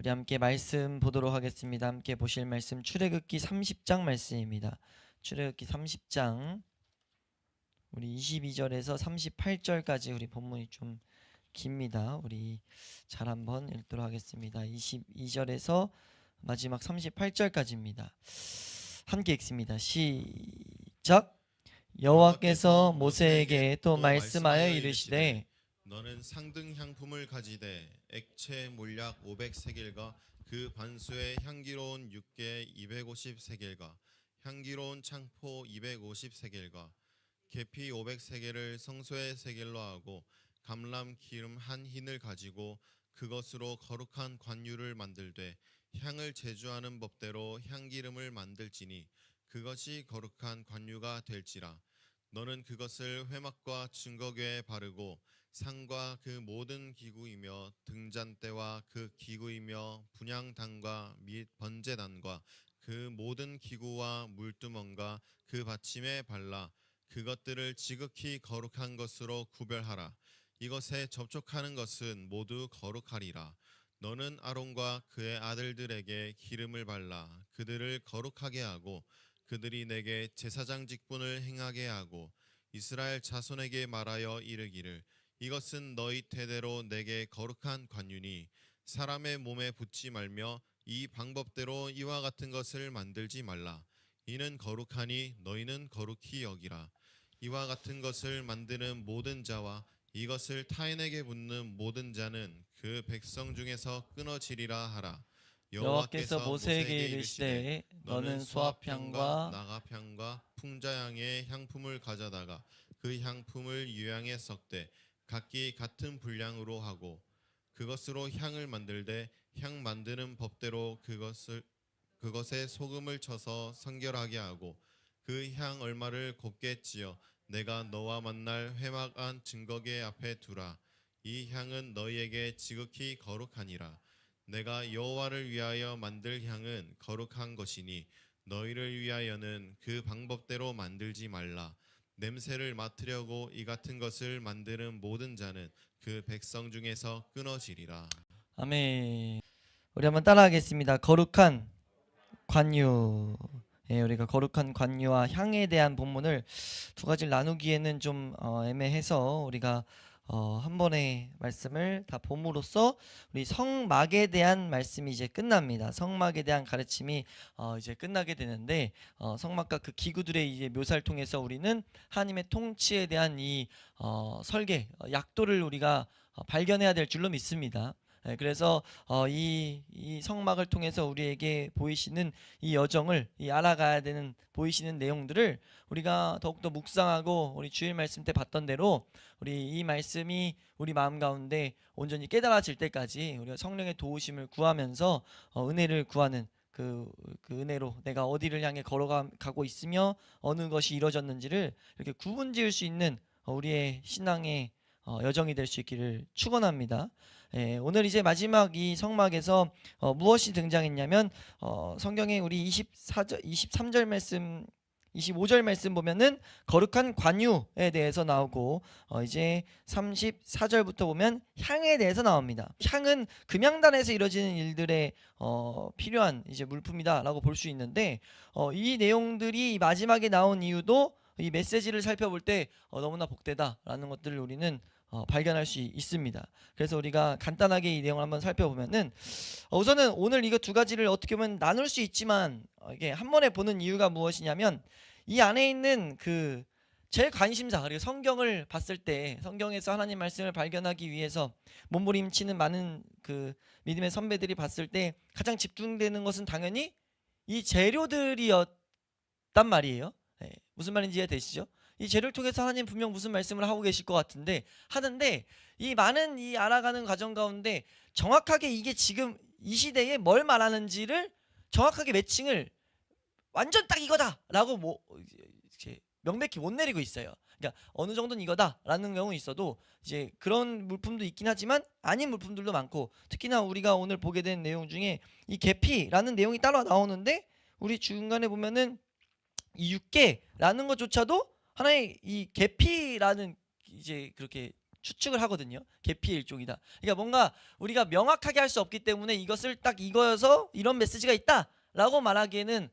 우리 함께 말씀 보도록 하겠습니다. 함께 보실 말씀 출애굽기 30장 말씀입니다. 출애굽기 30장 우리 22절에서 38절까지 우리 본문이 좀 깁니다. 우리 잘 한번 읽도록 하겠습니다. 22절에서 마지막 38절까지입니다. 함께 읽습니다. 시작. 여호와께서 모세에게 또 말씀하여 이르시되 너는 상등 향품을 가지되 액체 몰약 500세겔과 그 반수의 향기로운 육개 250세겔과 향기로운 창포 250세겔과 계피 500세겔을 성소의 세겔로 하고 감람 기름 한 흰을 가지고 그것으로 거룩한 관유를 만들되 향을 제조하는 법대로 향기름을 만들지니 그것이 거룩한 관유가 될지라. 너는 그것을 회막과 증거궤에 바르고 상과 그 모든 기구이며 등잔대와 그 기구이며 분향단과 및 번제단과 그 모든 기구와 물두멍과 그 받침에 발라 그것들을 지극히 거룩한 것으로 구별하라. 이것에 접촉하는 것은 모두 거룩하리라. 너는 아론과 그의 아들들에게 기름을 발라 그들을 거룩하게 하고 그들이 내게 제사장 직분을 행하게 하고 이스라엘 자손에게 말하여 이르기를 이것은 너희 대대로 내게 거룩한 관유니 사람의 몸에 붙지 말며 이 방법대로 이와 같은 것을 만들지 말라. 이는 거룩하니 너희는 거룩히 여기라. 이와 같은 것을 만드는 모든 자와 이것을 타인에게 붓는 모든 자는 그 백성 중에서 끊어지리라 하라. 여호와께서 모세에게 이르시되 너는 소합향과 나가향과 풍자향의 향품을 가져다가 그 향품을 유향에 섞되 각기 같은 분량으로 하고 그것으로 향을 만들되 향 만드는 법대로 그것에 소금을 쳐서 성결하게 하고 그 향 얼마를 곱게 찌어 내가 너와 만날 회막 안 증거궤 앞에 두라. 이 향은 너희에게 지극히 거룩하니라. 내가 여호와를 위하여 만들 향은 거룩한 것이니 너희를 위하여는 그 방법대로 만들지 말라. 냄새를 맡으려고 이 같은 것을 만드는 모든 자는 그 백성 중에서 끊어지리라. 아멘. 우리 한번 따라하겠습니다. 거룩한 관유. 우리가 거룩한 관유와 향에 대한 본문을 두 가지를 나누기에는 좀 애매해서 우리가 한 번의 말씀을 다 봄으로써 우리 성막에 대한 말씀이 이제 끝납니다. 성막에 대한 가르침이 이제 끝나게 되는데 성막과 그 기구들의 이제 묘사를 통해서 우리는 하나님의 통치에 대한 이 설계, 약도를 우리가 발견해야 될 줄로 믿습니다. 그래서 이 성막을 통해서 우리에게 보이시는 이 여정을 알아가야 되는 보이시는 내용들을 우리가 더욱더 묵상하고 우리 주일 말씀 때 봤던 대로 우리 이 말씀이 우리 마음 가운데 온전히 깨달아질 때까지 우리가 성령의 도우심을 구하면서 은혜를 구하는 그 은혜로 내가 어디를 향해 걸어가고 있으며 어느 것이 이루어졌는지를 이렇게 구분지을 수 있는 우리의 신앙의 여정이 될 수 있기를 축원합니다. 오늘 이제 마지막 이 성막에서 무엇이 등장했냐면 성경에 우리 23절 말씀 25절 말씀 보면은 거룩한 관유에 대해서 나오고 이제 34절부터 보면 향에 대해서 나옵니다. 향은 금향단에서 이루어지는 일들에 필요한 이제 물품이다라고 볼 수 있는데 이 내용들이 마지막에 나온 이유도 이 메시지를 살펴볼 때 너무나 복되다라는 것들을 우리는 발견할 수 있습니다. 그래서 우리가 간단하게 이 내용을 한번 살펴보면은 우선은 오늘 이거 두 가지를 어떻게 보면 나눌 수 있지만 이게 한 번에 보는 이유가 무엇이냐면 이 안에 있는 그 제 관심사 그리고 성경을 봤을 때 성경에서 하나님 말씀을 발견하기 위해서 몸부림치는 많은 그 믿음의 선배들이 봤을 때 가장 집중되는 것은 당연히 이 재료들이었단 말이에요. 무슨 말인지 이해되시죠? 이 재료를 통해서 하나님 분명 무슨 말씀을 하고 계실 것 같은데 하는데 이 많은 이 알아가는 과정 가운데 정확하게 이게 지금 이 시대에 뭘 말하는지를 정확하게 매칭을 완전 딱 이거다라고 뭐 이렇게 명백히 못 내리고 있어요. 그러니까 어느 정도는 이거다라는 경우 있어도 이제 그런 물품도 있긴 하지만 아닌 물품들도 많고 특히나 우리가 오늘 보게 된 내용 중에 이 계피라는 내용이 따로 나오는데 우리 중간에 보면은 이 육계라는 것조차도 하나의 이 계피라는 이제 그렇게 추측을 하거든요. 계피의 일종이다. 그러니까 뭔가 우리가 명확하게 할 수 없기 때문에 이것을 딱 이거여서 이런 메시지가 있다라고 말하기에는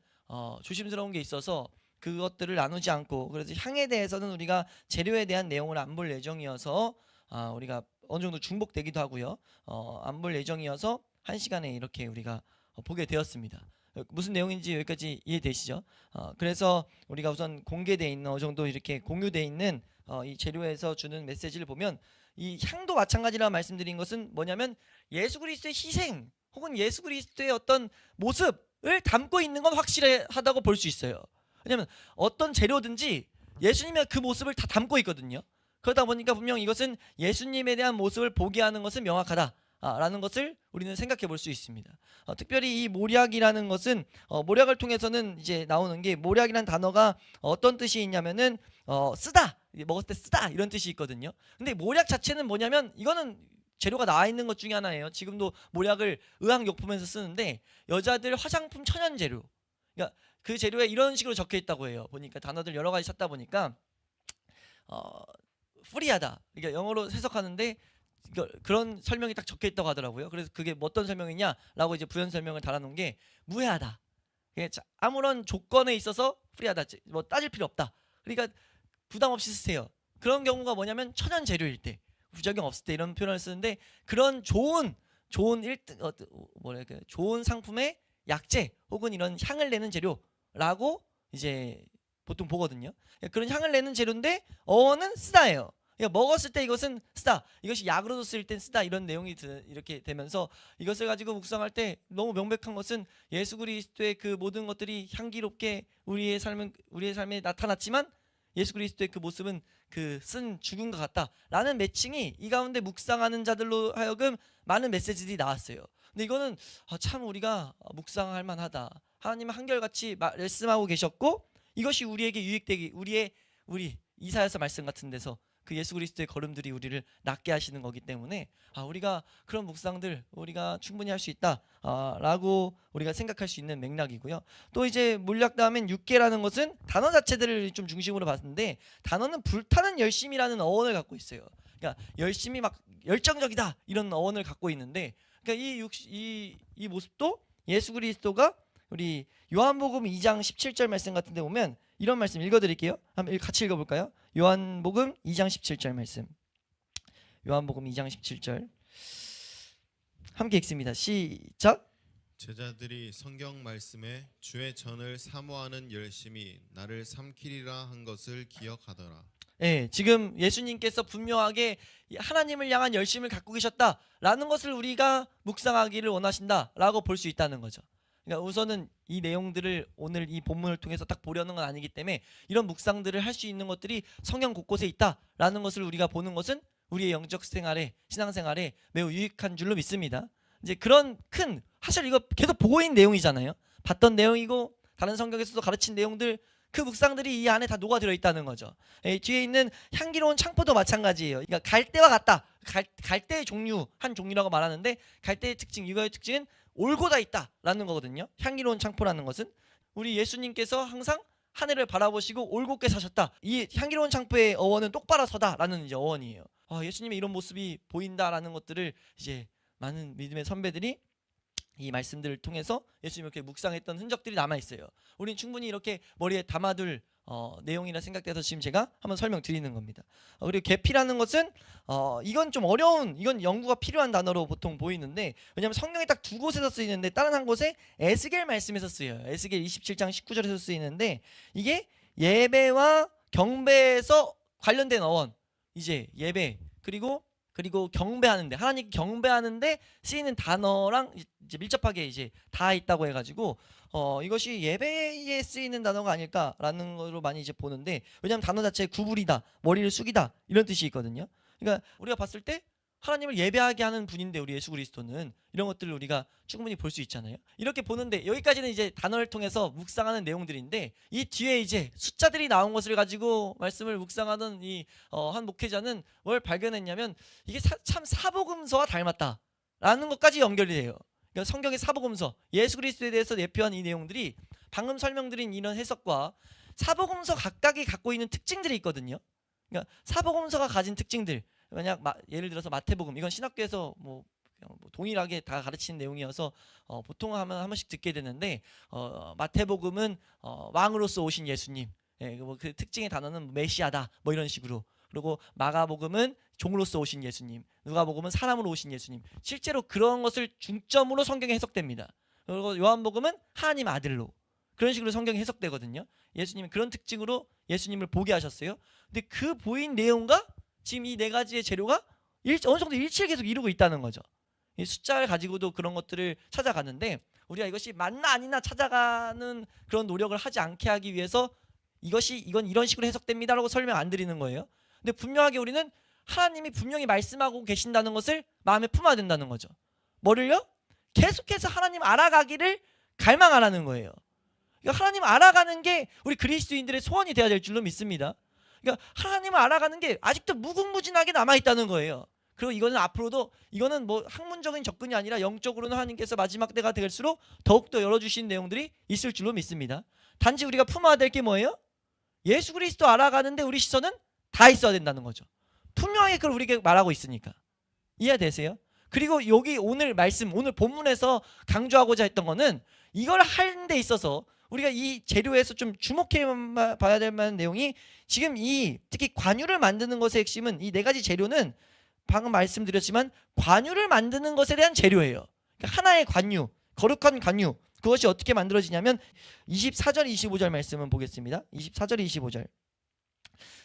조심스러운 게 있어서 그것들을 나누지 않고, 그래서 향에 대해서는 우리가 재료에 대한 내용을 안 볼 예정이어서 우리가 어느 정도 중복되기도 하고요. 안 볼 예정이어서 한 시간에 이렇게 우리가 보게 되었습니다. 무슨 내용인지 여기까지 이해되시죠? 그래서 우리가 우선 공개되어 있는 어느 정도 이렇게 공유되어 있는 이 재료에서 주는 메시지를 보면 이 향도 마찬가지라 말씀드린 것은 뭐냐면 예수 그리스도의 희생 혹은 예수 그리스도의 어떤 모습을 담고 있는 건 확실하다고 볼 수 있어요. 왜냐하면 어떤 재료든지 예수님의 그 모습을 다 담고 있거든요. 그러다 보니까 분명 이것은 예수님에 대한 모습을 보게 하는 것은 명확하다 라는 것을 우리는 생각해 볼 수 있습니다. 특별히 이 모략이라는 것은 모략을 통해서는 이제 나오는 게, 모략이라는 단어가 어떤 뜻이 있냐면은 쓰다, 먹었을 때 쓰다 이런 뜻이 있거든요. 근데 모략 자체는 뭐냐면 이거는 재료가 나와 있는 것 중에 하나예요. 지금도 모략을 의학용품에서 쓰는데 여자들 화장품 천연 재료, 그러니까 그 재료에 이런 식으로 적혀 있다고 해요. 보니까 단어들 여러 가지 찾다 보니까 프리하다, 그러니까 영어로 해석하는데 그런 설명이 딱 적혀 있다고 하더라고요. 그래서 그게 어떤 설명이냐라고 이제 부연 설명을 달아놓은 게 무해하다. 아무런 조건에 있어서 프리하다. 뭐 따질 필요 없다. 그러니까 부담 없이 쓰세요. 그런 경우가 뭐냐면 천연 재료일 때, 부작용 없을 때 이런 표현을 쓰는데, 그런 좋은 1등 뭐랄까 좋은 상품의 약재 혹은 이런 향을 내는 재료라고 이제 보통 보거든요. 그런 향을 내는 재료인데 어원은 쓰다예요. 그러니까 먹었을 때 이것은 쓰다, 이것이 약으로도 쓰일 땐 쓰다, 이런 내용이 이렇게 되면서 이것을 가지고 묵상할 때 너무 명백한 것은 예수 그리스도의 그 모든 것들이 향기롭게 우리의 삶에 나타났지만 예수 그리스도의 그 모습은 그 쓴 죽음과 같다라는 매칭이 이 가운데 묵상하는 자들로 하여금 많은 메시지들이 나왔어요. 근데 이거는 참 우리가 묵상할 만하다. 하나님은 한결같이 말씀하고 계셨고 이것이 우리에게 유익되기, 우리 이사야서 말씀 같은 데서 그 예수 그리스도의 걸음들이 우리를 낫게 하시는 거기 때문에 우리가 그런 묵상들 우리가 충분히 할 수 있다 라고 우리가 생각할 수 있는 맥락이고요. 또 이제 몰약 다음엔 육계라는 것은 단어 자체들을 좀 중심으로 봤는데, 단어는 불타는 열심이라는 어원을 갖고 있어요. 그러니까 열심이 막 열정적이다 이런 어원을 갖고 있는데, 그러니까 이 모습도 예수 그리스도가 우리 요한복음 2장 17절 말씀 같은 데 보면 이런 말씀 읽어드릴게요. 한번 같이 읽어볼까요? 요한복음 2장 17절 말씀. 요한복음 2장 17절 함께 읽습니다. 시작. 제자들이 성경 말씀에 주의 전을 사모하는 열심이 나를 삼키리라 한 것을 기억하더라. 예, 지금 예수님께서 분명하게 하나님을 향한 열심을 갖고 계셨다라는 것을 우리가 묵상하기를 원하신다라고 볼 수 있다는 거죠. 그러니까 우선은 이 내용들을 오늘 이 본문을 통해서 딱 보려는 건 아니기 때문에 이런 묵상들을 할 수 있는 것들이 성경 곳곳에 있다라는 것을 우리가 보는 것은 우리의 영적 생활에, 신앙생활에 매우 유익한 줄로 믿습니다. 이제 그런 큰, 사실 이거 계속 보고 있는 내용이잖아요. 봤던 내용이고 다른 성경에서도 가르친 내용들, 그 묵상들이 이 안에 다 녹아들어 있다는 거죠. 뒤에 있는 향기로운 창포도 마찬가지예요. 그러니까 갈대와 같다. 갈대의 종류, 한 종류라고 말하는데 갈대의 특징, 이거의 특징은 올고 다 있다라는 거거든요. 향기로운 창포라는 것은 우리 예수님께서 항상 하늘을 바라보시고 올곧게 사셨다. 이 향기로운 창포의 어원은 똑바로 서다라는 이제 어원이에요. 예수님의 이런 모습이 보인다라는 것들을 이제 많은 믿음의 선배들이 이 말씀들을 통해서 예수님 이렇게 묵상했던 흔적들이 남아 있어요. 우리는 충분히 이렇게 머리에 담아둘 내용이라 생각돼서 지금 제가 한번 설명드리는 겁니다. 그리고 계피라는 것은 이건 좀 어려운, 이건 연구가 필요한 단어로 보통 보이는데, 왜냐하면 성경에 딱 두 곳에서 쓰이는데 다른 한 곳에 에스겔 말씀에서 쓰여요. 에스겔 27장 19절에서 쓰이는데 이게 예배와 경배에서 관련된 어원, 이제 예배 그리고 경배하는데, 하나님 경배하는데 쓰이는 단어랑 이제 밀접하게 이제 다 있다고 해가지고 이것이 예배에 쓰이는 단어가 아닐까라는 걸로 많이 이제 보는데, 왜냐하면 단어 자체에 구부리다, 머리를 숙이다 이런 뜻이 있거든요. 그러니까 우리가 봤을 때 하나님을 예배하게 하는 분인데 우리 예수 그리스도는 이런 것들을 우리가 충분히 볼 수 있잖아요. 이렇게 보는데 여기까지는 이제 단어를 통해서 묵상하는 내용들인데, 이 뒤에 이제 숫자들이 나온 것을 가지고 말씀을 묵상하던 이 한 목회자는 뭘 발견했냐면 이게 참 사복음서와 닮았다라는 것까지 연결이 돼요. 그러니까 성경의 사복음서, 예수 그리스도에 대해서 예표한 이 내용들이 방금 설명드린 이런 해석과 사복음서 각각이 갖고 있는 특징들이 있거든요. 그러니까 사복음서가 가진 특징들, 만약 예를 들어서 마태복음, 이건 신학교에서 뭐 동일하게 다 가르치는 내용이어서 보통 하면 한 번씩 듣게 되는데, 마태복음은 왕으로서 오신 예수님, 그 특징의 단어는 메시아다 뭐 이런 식으로. 그리고 마가복음은 종으로서 오신 예수님, 누가복음은 사람으로 오신 예수님, 실제로 그런 것을 중점으로 성경에 해석됩니다. 그리고 요한복음은 하나님 아들로, 그런 식으로 성경이 해석되거든요. 예수님이 그런 특징으로 예수님을 보게 하셨어요. 근데 그 보인 내용과 지금 이 네 가지의 재료가 어느 정도 일치를 계속 이루고 있다는 거죠. 이 숫자를 가지고도 그런 것들을 찾아가는데, 우리가 이것이 맞나 아니나 찾아가는 그런 노력을 하지 않게 하기 위해서 이건 이런 식으로 해석됩니다라고 설명 안 드리는 거예요. 근데 분명하게 우리는 하나님이 분명히 말씀하고 계신다는 것을 마음에 품어야 된다는 거죠. 뭐를요? 계속해서 하나님 알아가기를 갈망하라는 거예요. 그러니까 하나님 알아가는 게 우리 그리스도인들의 소원이 되어야 될 줄로 믿습니다. 그러니까 하나님을 알아가는 게 아직도 무궁무진하게 남아있다는 거예요. 그리고 이거는 앞으로도, 이거는 뭐 학문적인 접근이 아니라 영적으로는 하나님께서 마지막 때가 될수록 더욱더 열어주신 내용들이 있을 줄로 믿습니다. 단지 우리가 품어야 될 게 뭐예요? 예수 그리스도 알아가는데 우리 시선은 다 있어야 된다는 거죠. 분명히 그걸 우리에게 말하고 있으니까. 이해되세요? 그리고 여기 오늘 말씀, 오늘 본문에서 강조하고자 했던 거는, 이걸 하는 데 있어서 우리가 이 재료에서 좀 주목해 봐야 될 만한 내용이, 지금 특히 관유를 만드는 것의 핵심은, 이 네 가지 재료는 방금 말씀드렸지만 관유를 만드는 것에 대한 재료예요. 그러니까 하나의 관유, 거룩한 관유, 그것이 어떻게 만들어지냐면 24절 25절 말씀을 보겠습니다. 24절 25절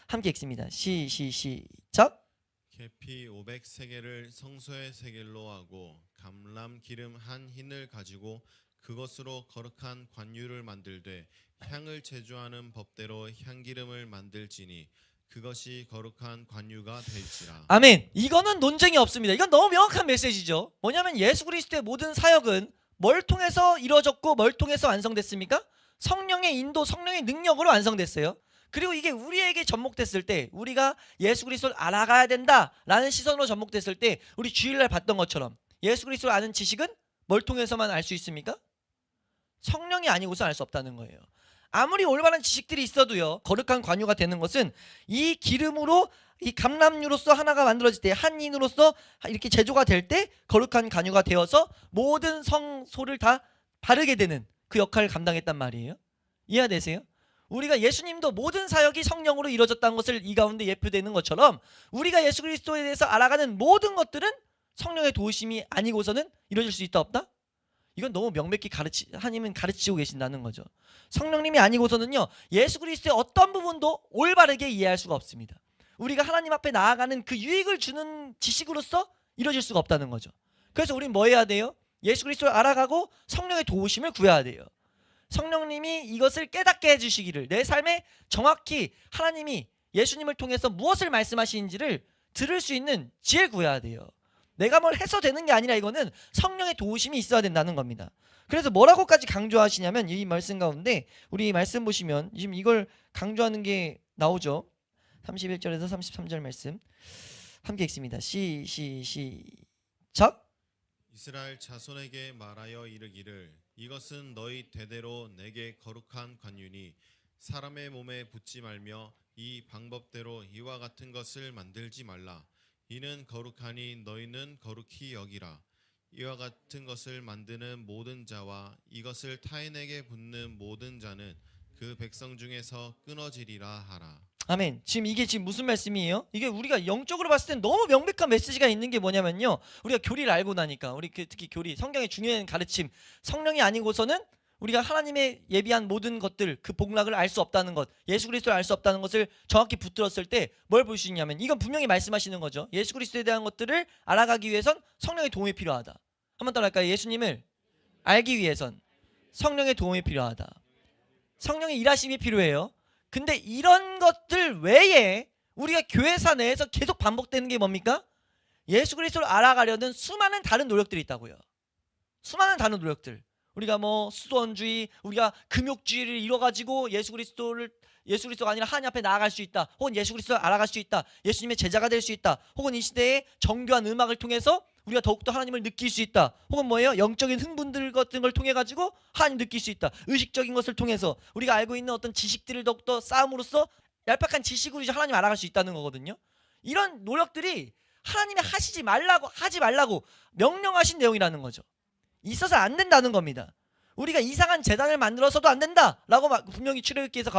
함께 읽습니다. 시작. 계피 500세겔을 성소의 세겔로 하고 감람 기름 한 흰을 가지고 그것으로 거룩한 관유를 만들되 향을 제조하는 법대로 향기름을 만들지니 그것이 거룩한 관유가 될지라. 아멘. 이거는 논쟁이 없습니다. 이건 너무 명확한 메시지죠. 뭐냐면 예수 그리스도의 모든 사역은 뭘 통해서 이루어졌고 뭘 통해서 완성됐습니까? 성령의 인도, 성령의 능력으로 완성됐어요. 그리고 이게 우리에게 접목됐을 때, 우리가 예수 그리스도를 알아가야 된다라는 시선으로 접목됐을 때, 우리 주일날 봤던 것처럼 예수 그리스도를 아는 지식은 뭘 통해서만 알 수 있습니까? 성령이 아니고서 알 수 없다는 거예요. 아무리 올바른 지식들이 있어도요, 거룩한 관유가 되는 것은 이 기름으로, 이 감람유로서 하나가 만들어질 때, 한 인으로서 이렇게 제조가 될 때 거룩한 관유가 되어서 모든 성소를 다 바르게 되는 그 역할을 감당했단 말이에요. 이해되세요? 우리가 예수님도 모든 사역이 성령으로 이루어졌다는 것을 이 가운데 예표되는 것처럼, 우리가 예수 그리스도에 대해서 알아가는 모든 것들은 성령의 도우심이 아니고서는 이루어질 수 있다 없다? 이건 너무 명백히 하나님은 가르치고 계신다는 거죠. 성령님이 아니고서는요, 예수 그리스도의 어떤 부분도 올바르게 이해할 수가 없습니다. 우리가 하나님 앞에 나아가는 그 유익을 주는 지식으로서 이루어질 수가 없다는 거죠. 그래서 우린 뭐 해야 돼요? 예수 그리스도를 알아가고 성령의 도우심을 구해야 돼요. 성령님이 이것을 깨닫게 해주시기를, 내 삶에 정확히 하나님이 예수님을 통해서 무엇을 말씀하시는지를 들을 수 있는 지혜를 구해야 돼요. 내가 뭘 해서 되는 게 아니라 이거는 성령의 도우심이 있어야 된다는 겁니다. 그래서 뭐라고까지 강조하시냐면, 이 말씀 가운데 우리 말씀 보시면 지금 이걸 강조하는 게 나오죠. 31절에서 33절 말씀 함께 읽습니다. 시작. 이스라엘 자손에게 말하여 이르기를 이것은 너희 대대로 내게 거룩한 관유니 사람의 몸에 붙지 말며 이 방법대로 이와 같은 것을 만들지 말라. 이는 거룩하니 너희는 거룩히 여기라. 이와 같은 것을 만드는 모든 자와 이것을 타인에게 붓는 모든 자는 그 백성 중에서 끊어지리라 하라. 아멘. 지금 이게 무슨 말씀이에요? 이게 우리가 영적으로 봤을 땐 너무 명백한 메시지가 있는 게 뭐냐면요, 우리가 교리를 알고 나니까, 우리 특히 교리, 성경의 중요한 가르침, 성령이 아니고서는 우리가 하나님의 예비한 모든 것들, 그 복락을 알 수 없다는 것, 예수 그리스도를 알 수 없다는 것을 정확히 붙들었을 때 뭘 볼 수 있냐면, 이건 분명히 말씀하시는 거죠. 예수 그리스도에 대한 것들을 알아가기 위해선 성령의 도움이 필요하다. 한번 따라할까요? 예수님을 알기 위해선 성령의 도움이 필요하다. 성령의 일하심이 필요해요. 근데 이런 것들 외에 우리가 교회사 내에서 계속 반복되는 게 뭡니까? 예수 그리스도를 알아가려는 수많은 다른 노력들이 있다고요. 수많은 다른 노력들. 우리가 뭐 수도원주의, 우리가 금욕주의를 이뤄가지고 예수 그리스도가 아니라 하나님 앞에 나아갈 수 있다. 혹은 예수 그리스도를 알아갈 수 있다. 예수님의 제자가 될 수 있다. 혹은 이 시대에 정교한 음악을 통해서 우리가 더욱더 하나님을 느낄 수 있다. 혹은 뭐예요? 영적인 흥분들 같은 걸 통해 가지고 하나님 느낄 수 있다. 의식적인 것을 통해서 우리가 알고 있는 어떤 지식들을 더욱더 쌓음으로써 얄팍한 지식으로 이제 하나님 알아갈 수 있다는 거거든요. 이런 노력들이 하나님이 하지 말라고 명령하신 내용이라는 거죠. 있어서 안 된다는 겁니다. 우리가 이상한 제단을 만들어서도 안 된다라고 분명히 출애굽기에서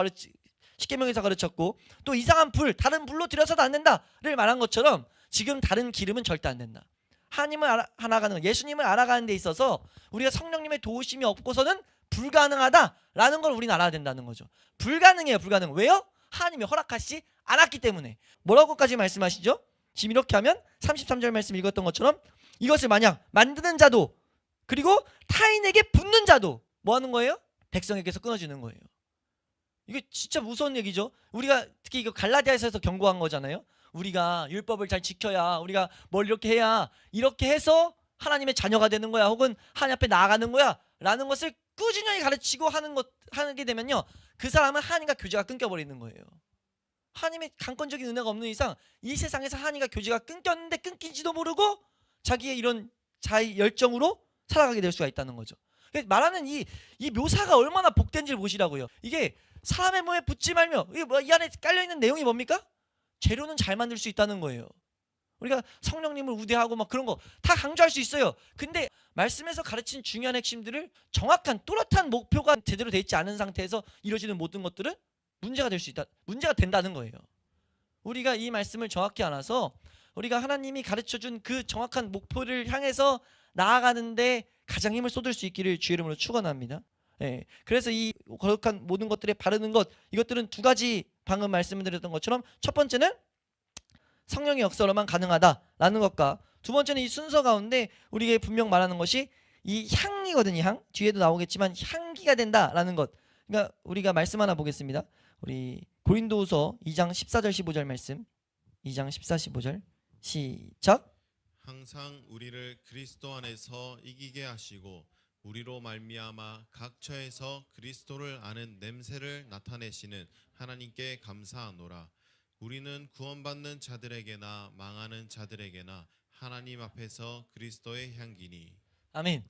십계명에서 가르쳤고, 또 이상한 다른 불로 드려서도 안 된다를 말한 것처럼 지금 다른 기름은 절대 안 된다. 하나님을 알아가는, 예수님을 알아가는 데 있어서 우리가 성령님의 도우심이 없고서는 불가능하다라는 걸 우리는 알아야 된다는 거죠. 불가능해요. 불가능. 왜요? 하나님이 허락하시지 않았기 때문에. 뭐라고까지 말씀하시죠? 지금 이렇게 하면 33절 말씀 읽었던 것처럼 이것을 만약 만드는 자도 그리고 타인에게 붙는 자도 뭐 하는 거예요? 백성에게서 끊어지는 거예요. 이게 진짜 무서운 얘기죠. 우리가 특히 이거 갈라디아서에서 경고한 거잖아요. 우리가 율법을 잘 지켜야, 우리가 뭘 이렇게 해야, 이렇게 해서 하나님의 자녀가 되는 거야, 혹은 하나님 앞에 나아가는 거야 라는 것을 꾸준히 가르치고 하게 되면요, 그 사람은 하나님과 교제가 끊겨버리는 거예요. 하나님의 강권적인 은혜가 없는 이상 이 세상에서 하나님과 교제가 끊겼는데 끊긴지도 모르고 자기의 이런 자의 열정으로 살아가게 될 수가 있다는 거죠. 말하는 이 묘사가 얼마나 복된지를 보시라고요. 이게 사람의 몸에 붙지 말며, 이게 이 안에 깔려있는 내용이 뭡니까? 재료는 잘 만들 수 있다는 거예요. 우리가 성령님을 우대하고 막 그런 거 다 강조할 수 있어요. 근데 말씀에서 가르친 중요한 핵심들을 정확한 또렷한 목표가 제대로 돼 있지 않은 상태에서 이루어지는 모든 것들은 문제가 될 수 있다. 문제가 된다는 거예요. 우리가 이 말씀을 정확히 알아서 우리가 하나님이 가르쳐준 그 정확한 목표를 향해서 나아가는데 가장 힘을 쏟을 수 있기를 주의 이름으로 축원합니다. 예, 그래서 이 거룩한 모든 것들에 바르는 것, 이것들은 두 가지, 방금 말씀드렸던 것처럼 첫 번째는 성령의 역사로만 가능하다라는 것과, 두 번째는 이 순서 가운데 우리에게 분명 말하는 것이 이 향이거든요. 향, 뒤에도 나오겠지만 향기가 된다라는 것. 그러니까 우리가 말씀 하나 보겠습니다. 우리 고린도후서 2장 14절 15절 말씀, 2장 14, 15절 시작. 항상 우리를 그리스도 안에서 이기게 하시고 우리로 말미암아 각 처에서 그리스도를 아는 냄새를 나타내시는 하나님께 감사하노라. 우리는 구원받는 자들에게나 망하는 자들에게나 하나님 앞에서 그리스도의 향기니. 아멘.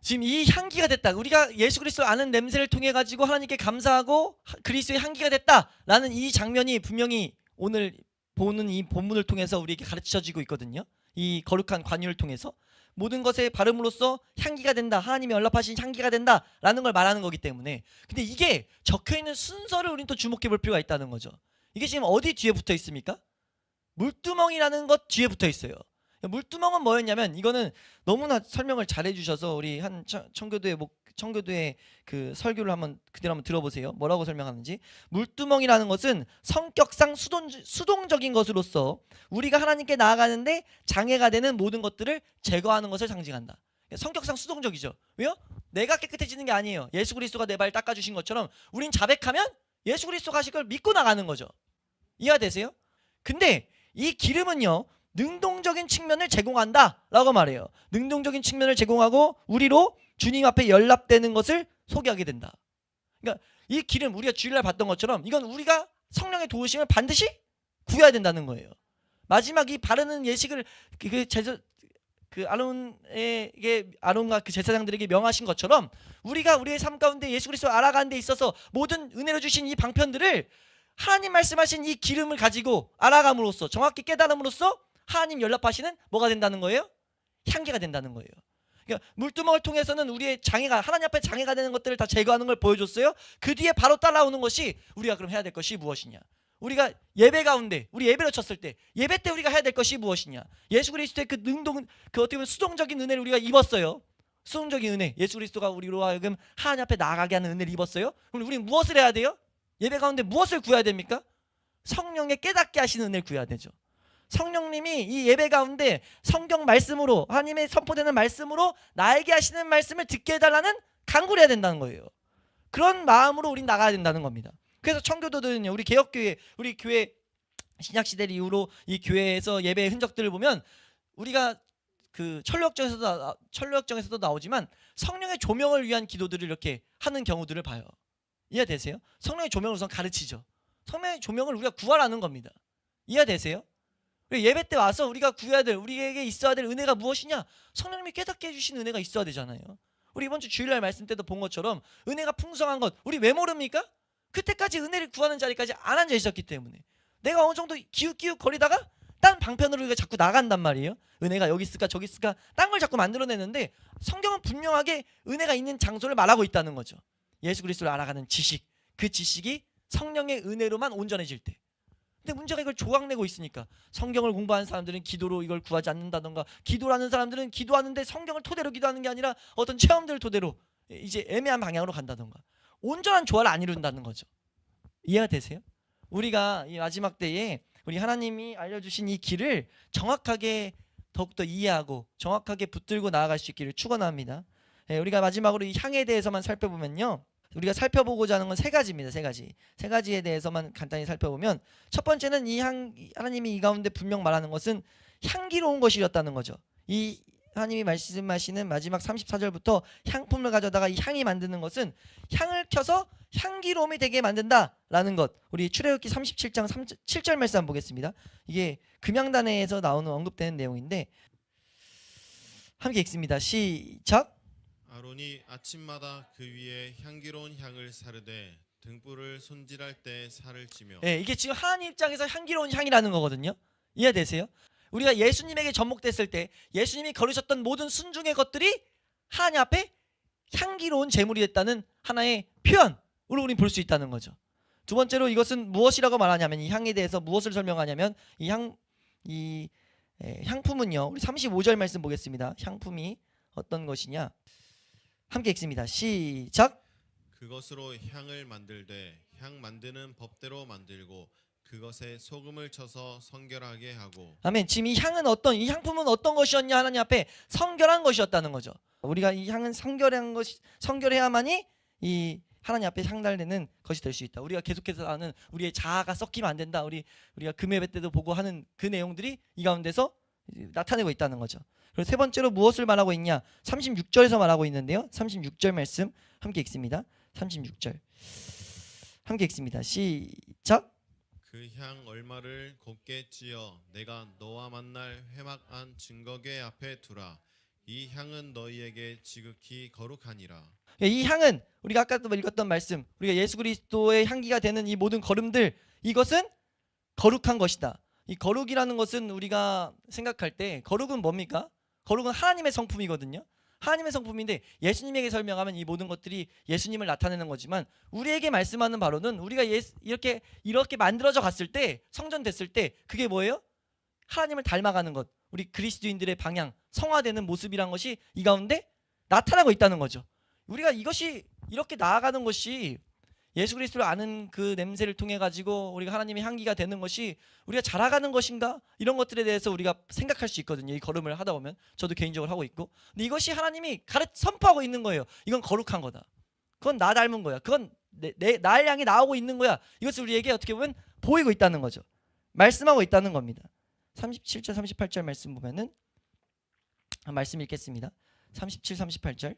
지금 이 향기가 됐다. 우리가 예수 그리스도를 아는 냄새를 통해 가지고 하나님께 감사하고 그리스도의 향기가 됐다라는 이 장면이 분명히 오늘 보는 이 본문을 통해서 우리에게 가르쳐지고 있거든요. 이 거룩한 관유를 통해서 모든 것에 바름으로써 향기가 된다, 하나님이 연락하신 향기가 된다라는 걸 말하는 거기 때문에. 근데 이게 적혀있는 순서를 우리는 또 주목해 볼 필요가 있다는 거죠. 이게 지금 어디 뒤에 붙어 있습니까? 물두멍이라는 것 뒤에 붙어 있어요. 물두멍은 뭐였냐면, 이거는 너무나 설명을 잘 해주셔서 우리 한 청교도의 그 설교를 그대로 한번 들어보세요. 뭐라고 설명하는지. 물두멍이라는 것은 성격상 수동적인 것으로서 우리가 하나님께 나아가는데 장애가 되는 모든 것들을 제거하는 것을 상징한다. 성격상 수동적이죠. 왜요? 내가 깨끗해지는 게 아니에요. 예수 그리스도가 내 발 닦아주신 것처럼 우린 자백하면 예수 그리스도가 하실 걸 믿고 나가는 거죠. 이해가 되세요? 근데 이 기름은요, 능동적인 측면을 제공한다라고 말해요. 능동적인 측면을 제공하고 우리로 주님 앞에 연락되는 것을 소개하게 된다. 그러니까 이 기름, 우리가 주일날 봤던 것처럼 이건 우리가 성령의 도우심을 반드시 구해야 된다는 거예요. 마지막 이 바르는 예식을 아론과 그 제사장들에게 명하신 것처럼 우리가 우리의 삶 가운데 예수 그리스도를 알아가는 데 있어서 모든 은혜로 주신 이 방편들을 하나님 말씀하신 이 기름을 가지고 알아감으로써, 정확히 깨달음으로써 하나님 연락하시는 뭐가 된다는 거예요? 향기가 된다는 거예요. 그러니까 물두멍을 통해서는 우리의 장애가, 하나님 앞에 장애가 되는 것들을 다 제거하는 걸 보여줬어요. 그 뒤에 바로 따라오는 것이 우리가 그럼 해야 될 것이 무엇이냐? 우리가 예배 가운데, 우리 예배를 쳤을 때, 예배 때 우리가 해야 될 것이 무엇이냐? 예수 그리스도의 그 어떻게 보면 수동적인 은혜를 우리가 입었어요. 수동적인 은혜, 예수 그리스도가 우리로 하여금 하나님 앞에 나아가게 하는 은혜를 입었어요. 그럼 우리는 무엇을 해야 돼요? 예배 가운데 무엇을 구해야 됩니까? 성령의 깨닫게 하시는 은혜를 구해야 되죠. 성령님이 이 예배 가운데 성경 말씀으로, 하나님의 선포되는 말씀으로 나에게 하시는 말씀을 듣게 해달라는 간구를 해야 된다는 거예요. 그런 마음으로 우린 나가야 된다는 겁니다. 그래서 청교도들은요, 우리 개혁교회, 우리 교회 신약시대 이후로 이 교회에서 예배의 흔적들을 보면 우리가 그 천로역정에서도 나오지만 성령의 조명을 위한 기도들을 이렇게 하는 경우들을 봐요. 이해되세요? 성령의 조명을 우선 가르치죠. 성령의 조명을 우리가 구하라는 겁니다. 이해되세요? 예배 때 와서 우리가 구해야 될, 우리에게 있어야 될 은혜가 무엇이냐? 성령님이 깨닫게 해주신 은혜가 있어야 되잖아요. 우리 이번 주 주일날 말씀 때도 본 것처럼 은혜가 풍성한 것, 우리 왜 모릅니까? 그때까지 은혜를 구하는 자리까지 안 앉아 있었기 때문에. 내가 어느 정도 기웃기웃 거리다가 딴 방편으로 우리가 자꾸 나간단 말이에요. 은혜가 여기 있을까 저기 있을까 딴 걸 자꾸 만들어내는데 성경은 분명하게 은혜가 있는 장소를 말하고 있다는 거죠. 예수 그리스도를 알아가는 지식, 그 지식이 성령의 은혜로만 온전해질 때. 근데 문제가 이걸 조각내고 있으니까 성경을 공부하는 사람들은 기도로 이걸 구하지 않는다던가, 기도라는 사람들은 기도하는데 성경을 토대로 기도하는 게 아니라 어떤 체험들을 토대로 이제 애매한 방향으로 간다던가, 온전한 조화를 안 이룬다는 거죠. 이해가 되세요? 우리가 이 마지막 때에 우리 하나님이 알려주신 이 길을 정확하게 더욱더 이해하고 정확하게 붙들고 나아갈 수 있기를 축원합니다. 우리가 마지막으로 이 향에 대해서만 살펴보면요, 우리가 살펴보고자 하는 건 세 가지입니다. 세 가지에 대해서만 간단히 살펴보면, 첫 번째는 이 하나님이 이 가운데 분명 말하는 것은 향기로운 것이었다는 거죠. 이 하나님이 말씀하시는 마지막 34절부터 향품을 가져다가 이 향이 만드는 것은 향을 켜서 향기로움이 되게 만든다라는 것. 우리 출애굽기 37장 7절 말씀 한번 보겠습니다. 이게 금양단에서 나오는 언급되는 내용인데 함께 읽습니다. 시작. 아론이 아침마다 그 위에 향기로운 향을 사르되 등불을 손질할 때 살을 찌며. 이게 지금 하나님 입장에서 향기로운 향이라는 거거든요. 이해되세요? 우리가 예수님에게 접목됐을 때 예수님이 거르셨던 모든 순종의 것들이 하나님 앞에 향기로운 제물이 됐다는 하나의 표현으로 우리는 볼 수 있다는 거죠. 두 번째로 이것은 무엇이라고 말하냐면, 이 향에 대해서 무엇을 설명하냐면, 이 향품은요, 우리 35절 말씀 보겠습니다. 향품이 어떤 것이냐 함께 읽습니다. 시작. 그것으로 향을 만들되 향 만드는 법대로 만들고 그것에 소금을 쳐서 성결하게 하고. 아멘. 지금 이 향품은 어떤 것이었냐? 하나님 앞에 성결한 것이었다는 거죠. 우리가 이 향은 성결해야만이 이 하나님 앞에 향달되는 것이 될 수 있다. 우리가 계속해서 하는 우리의 자아가 섞이면 안 된다. 우리가 금예배 때도 보고 하는 그 내용들이 이 가운데서 나타내고 있다는 거죠. 그리고 세 번째로 무엇을 말하고 있냐? 36절에서 말하고 있는데요. 36절 말씀 함께 읽습니다. 36절 함께 읽습니다. 시작. 그 향 얼마를 곱게 찌어 내가 너와 만날 회막안 증거궤 앞에 두라. 이 향은 너희에게 지극히 거룩하니라. 이 향은 우리가 아까도 읽었던 말씀, 우리가 예수 그리스도의 향기가 되는 이 모든 걸음들, 이것은 거룩한 것이다. 이 거룩이라는 것은 우리가 생각할 때 거룩은 뭡니까? 거룩은 하나님의 성품이거든요. 하나님의 성품인데 예수님에게 설명하면 이 모든 것들이 예수님을 나타내는 거지만, 우리에게 말씀하는 바로는 우리가 이렇게 만들어져 갔을 때, 성전됐을 때 그게 뭐예요? 하나님을 닮아가는 것, 우리 그리스도인들의 방향, 성화되는 모습이란 것이 이 가운데 나타나고 있다는 거죠. 우리가 이것이 이렇게 나아가는 것이 예수 그리스도를 아는 그 냄새를 통해 가지고 우리가 하나님의 향기가 되는 것이 우리가 자라가는 것인가? 이런 것들에 대해서 우리가 생각할 수 있거든요. 이 걸음을 하다 보면 저도 개인적으로 하고 있고, 근데 이것이 하나님이 선포하고 있는 거예요. 이건 거룩한 거다. 그건 나 닮은 거야. 그건 나를 향해 나오고 있는 거야. 이것을 우리에게 어떻게 보면 보이고 있다는 거죠. 말씀하고 있다는 겁니다. 37절 38절 말씀 보면은 말씀 읽겠습니다. 37, 38절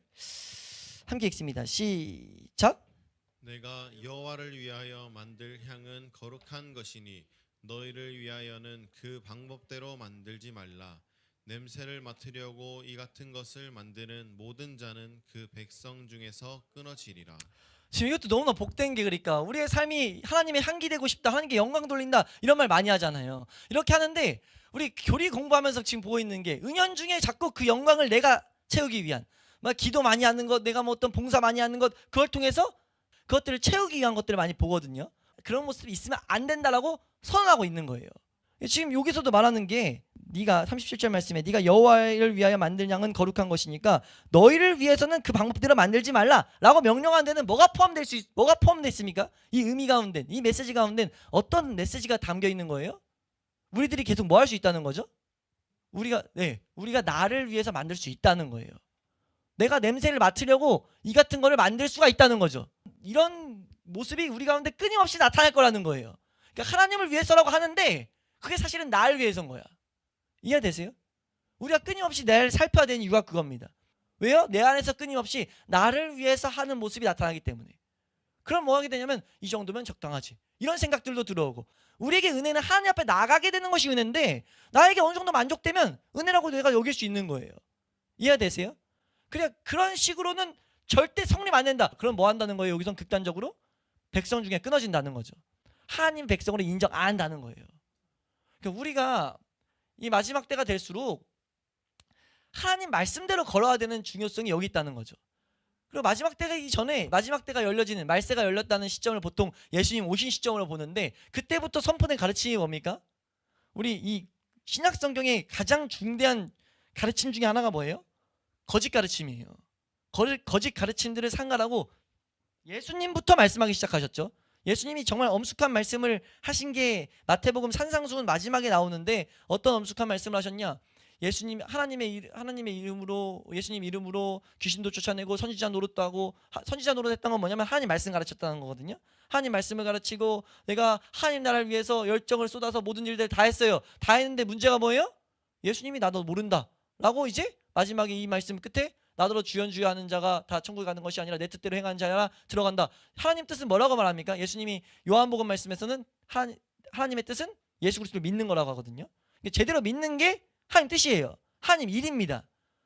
함께 읽습니다. 시작. 내가 여호와를 위하여 만들 향은 거룩한 것이니 너희를 위하여는 그 방법대로 만들지 말라. 냄새를 맡으려고 이 같은 것을 만드는 모든 자는 그 백성 중에서 끊어지리라. 지금 이것도 너무나 복된 게, 그러니까 우리의 삶이 하나님의 향기 되고 싶다, 하나님께 영광 돌린다, 이런 말 많이 하잖아요. 이렇게 하는데 우리 교리 공부하면서 지금 보고 있는 게, 은연중에 자꾸 그 영광을 내가 채우기 위한, 막 기도 많이 하는 것, 내가 뭐 어떤 봉사 많이 하는 것, 그걸 통해서 그것들을 채우기 위한 것들을 많이 보거든요. 그런 모습이 있으면 안 된다라고 선언하고 있는 거예요. 지금 여기서도 말하는 게, 네가 37절 말씀에 네가 여호와를 위하여 만들 양은 거룩한 것이니까 너희를 위해서는 그 방법대로 만들지 말라라고 명령한 데는 뭐가 포함돼 있습니까? 이 의미 가운데, 이 메시지 가운데 어떤 메시지가 담겨 있는 거예요? 우리들이 계속 뭐 할 수 있다는 거죠? 우리가 나를 위해서 만들 수 있다는 거예요. 내가 냄새를 맡으려고 이 같은 거를 만들 수가 있다는 거죠. 이런 모습이 우리 가운데 끊임없이 나타날 거라는 거예요. 그러니까 하나님을 위해서라고 하는데 그게 사실은 나를 위해서인 거야. 이해되세요? 우리가 끊임없이 나를 살펴야 되는 이유가 그겁니다. 왜요? 내 안에서 끊임없이 나를 위해서 하는 모습이 나타나기 때문에. 그럼 뭐 하게 되냐면, 이 정도면 적당하지, 이런 생각들도 들어오고, 우리에게 은혜는 하나님 앞에 나가게 되는 것이 은혜인데, 나에게 어느 정도 만족되면 은혜라고 내가 여길 수 있는 거예요. 이해되세요? 그런 식으로는 절대 성립 안 된다. 그럼 뭐 한다는 거예요? 여기선 극단적으로 백성 중에 끊어진다는 거죠. 하나님 백성으로 인정 안 한다는 거예요. 그러니까 우리가 이 마지막 때가 될수록 하나님 말씀대로 걸어야 되는 중요성이 여기 있다는 거죠. 그리고 마지막 때가 이전에 마지막 때가 열려지는 말세가 열렸다는 시점을 보통 예수님 오신 시점으로 보는데 그때부터 선포된 가르침이 뭡니까? 우리 이 신약 성경의 가장 중대한 가르침 중에 하나가 뭐예요? 거짓 가르침이에요. 거짓 가르침들을 상관하고 예수님부터 말씀하기 시작하셨죠. 예수님이 정말 엄숙한 말씀을 하신 게 마태복음 산상수훈 마지막에 나오는데 어떤 엄숙한 말씀을 하셨냐? 예수님 하나님의 이름으로 예수님 이름으로 귀신도 쫓아내고 선지자 노릇도 하고 선지자 노릇했던 건 뭐냐면 하나님 말씀 가르쳤다는 거거든요. 하나님 말씀을 가르치고 내가 하나님 나라를 위해서 열정을 쏟아서 모든 일들 다 했어요. 다 했는데 문제가 뭐예요? 예수님이 나도 모른다라고 이제 마지막에 이 말씀 끝에 나더러 주여 하는 자가 다 천국에 가는 것이 아니라 내 뜻대로 행하는 자라 들어간다. 하나님 뜻은 뭐라고 말합니까? 예수님이 요한복음 말씀에서는 하나님의 뜻은 예수 그리스도를 믿는 거라고 하거든요. 제대로 믿는 게 하나님 뜻이에요. 하나님 일입니다.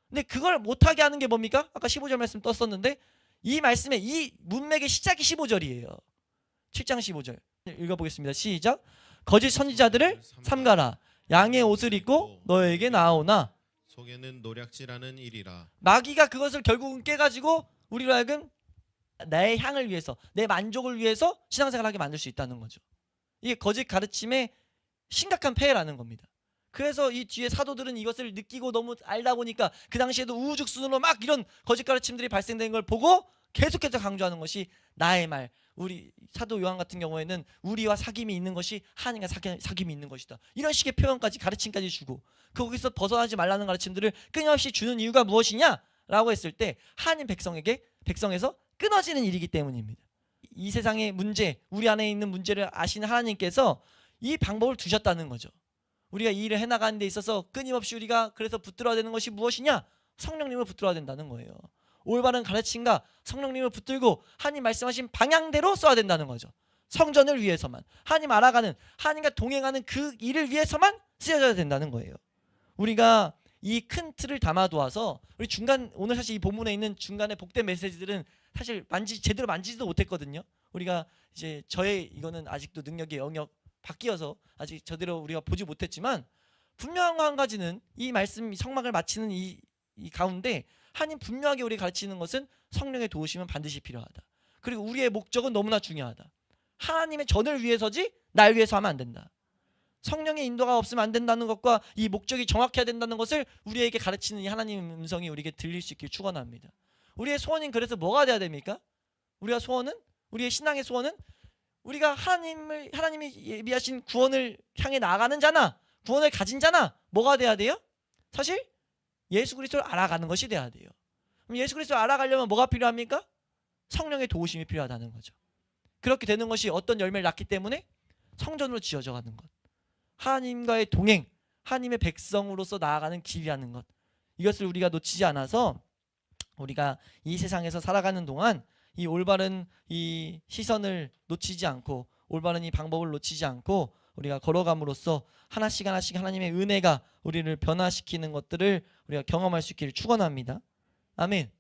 근데 그걸 못하게 하는 게 뭡니까? 아까 15절 말씀 떴었는데 이 말씀의 이 문맥의 시작이 15절이에요. 7장 15절 읽어보겠습니다. 시작. 거짓 선지자들을 삼가라. 양의 옷을 입고 너에게 나아오나 속에는 노략질하는 일이라. 마귀가 그것을 결국은 깨가지고 우리로 하여금 나의 향을 위해서 내 만족을 위해서 신앙생활을 하게 만들 수 있다는 거죠. 이게 거짓 가르침의 심각한 폐해라는 겁니다. 그래서 이 뒤에 사도들은 이것을 느끼고 너무 알다 보니까 그 당시에도 우후죽순으로 막 이런 거짓 가르침들이 발생된 걸 보고 계속해서 강조하는 것이 나의 말. 우리 사도 요한 같은 경우에는 우리와 사귐이 있는 것이 하나님과 사귐이 있는 것이다. 이런 식의 표현까지 가르침까지 주고 거기서 벗어나지 말라는 가르침들을 끊임없이 주는 이유가 무엇이냐라고 했을 때 하나님 백성에서 끊어지는 일이기 때문입니다. 이 세상의 문제, 우리 안에 있는 문제를 아시는 하나님께서 이 방법을 두셨다는 거죠. 우리가 이 일을 해나가는 데 있어서 끊임없이 우리가 그래서 붙들어야 되는 것이 무엇이냐? 성령님을 붙들어야 된다는 거예요. 올바른 가르침과 성령님을 붙들고 하나님 말씀하신 방향대로 써야 된다는 거죠. 성전을 위해서만, 하나님 알아가는, 하나님과 동행하는 그 일을 위해서만 쓰여져야 된다는 거예요. 우리가 이 큰 틀을 담아두어서 우리 오늘 사실 이 본문에 있는 중간에 복된 메시지들은 사실 제대로 만지지도 못했거든요. 우리가 이제 이거는 아직도 능력의 영역 바뀌어서 아직 저대로 우리가 보지 못했지만 분명한 거 한 가지는 이 말씀 성막을 마치는 이 가운데 하나님 분명하게 우리 가르치는 것은 성령의 도우심은 반드시 필요하다. 그리고 우리의 목적은 너무나 중요하다. 하나님의 전을 위해서지 날 위해서 하면 안 된다. 성령의 인도가 없으면 안 된다는 것과 이 목적이 정확해야 된다는 것을 우리에게 가르치는 이 하나님의 음성이 우리에게 들릴 수 있길 축원합니다. 우리의 소원은 그래서 뭐가 돼야 됩니까? 우리의 신앙의 소원은 우리가 하나님이 예비하신 구원을 향해 나아가는 자나 구원을 가진 자나 뭐가 돼야 돼요? 사실 예수 그리스도를 알아가는 것이 돼야 돼요. 그럼 예수 그리스도를 알아가려면 뭐가 필요합니까? 성령의 도우심이 필요하다는 거죠. 그렇게 되는 것이 어떤 열매를 낳기 때문에 성전으로 지어져 가는 것, 하나님과의 동행, 하나님의 백성으로서 나아가는 길이라는 것, 이것을 우리가 놓치지 않아서 우리가 이 세상에서 살아가는 동안 이 올바른 이 시선을 놓치지 않고 올바른 이 방법을 놓치지 않고 우리가 걸어감으로써 하나씩 하나님의 은혜가 우리를 변화시키는 것들을 우리가 경험할 수 있기를 축원합니다. 아멘.